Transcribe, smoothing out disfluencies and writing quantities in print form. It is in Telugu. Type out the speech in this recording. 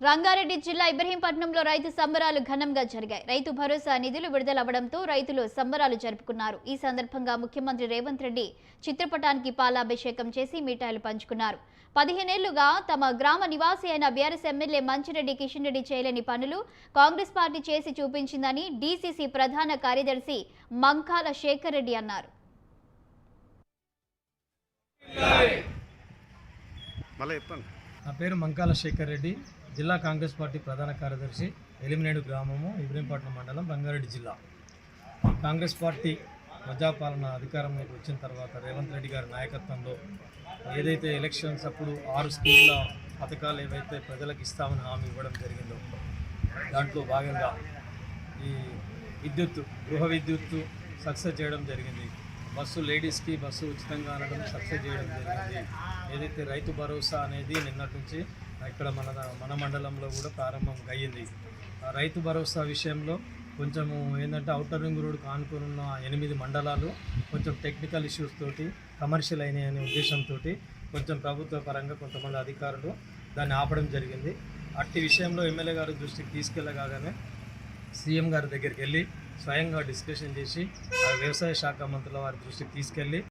రంగారెడ్డి జిల్లా ఇబ్రహీంపట్నంలో రైతు సంబరాలు ఘనంగా జరిగాయి. రైతు భరోసా నిధులు విడుదలవ్వడంతో రైతులు సంబరాలు జరుపుకున్నారు. ఈ సందర్భంగా ముఖ్యమంత్రి రేవంత్ రెడ్డి చిత్రపటానికి పాలాభిషేకం చేసి మిఠాయిలు పంచుకున్నారు. 15 ఏళ్లుగా తమ గ్రామ నివాసి అయిన బీఆర్ఎస్ ఎమ్మెల్యే మంచిరెడ్డి కిషన్ రెడ్డి చేయలేని పనులు కాంగ్రెస్ పార్టీ చేసి చూపించిందని డీసీసీ ప్రధాన కార్యదర్శి మంకాల శేఖర్ రెడ్డి అన్నారు. నా పేరు మంకాల శేఖర్ రెడ్డి, జిల్లా కాంగ్రెస్ పార్టీ ప్రధాన కార్యదర్శి, ఎలిమినేడు గ్రామము, ఇబ్రహీంపట్నం మండలం, రంగారెడ్డి జిల్లా. కాంగ్రెస్ పార్టీ ప్రజాపాలన అధికారంలోకి వచ్చిన తర్వాత రేవంత్ రెడ్డి గారి నాయకత్వంలో ఏదైతే ఎలక్షన్స్ అప్పుడు 6 స్కీమ్ల పథకాలు ఏవైతే ప్రజలకు ఇస్తామని హామీ ఇవ్వడం జరిగిందో దాంట్లో భాగంగా ఈ గృహ విద్యుత్తు సక్సెస్ చేయడం జరిగింది. లేడీస్కి బస్సు ఉచితంగా అనడం సక్సెస్ చేయడం జరిగింది. ఏదైతే రైతు భరోసా అనేది నిన్నటి నుంచి ఇక్కడ మన మండలంలో కూడా ప్రారంభం అయ్యింది. రైతు భరోసా విషయంలో కొంచెము ఏంటంటే ఔటర్ రింగ్ రోడ్ కానుకొనున్న 8 మండలాలు కొంచెం టెక్నికల్ ఇష్యూస్ తోటి కమర్షియల్ అయినాయి అనే ఉద్దేశంతో కొంచెం ప్రభుత్వ పరంగా కొంతమంది అధికారులు దాన్ని ఆపడం జరిగింది. అట్టి విషయంలో ఎమ్మెల్యే గారి దృష్టికి తీసుకెళ్ళగానే సీఎం గారి దగ్గరికి వెళ్ళి స్వయంగా డిస్కషన్ చేసి వ్యవసాయ శాఖ మంత్రుల వారి దృష్టికి తీసుకెళ్ళి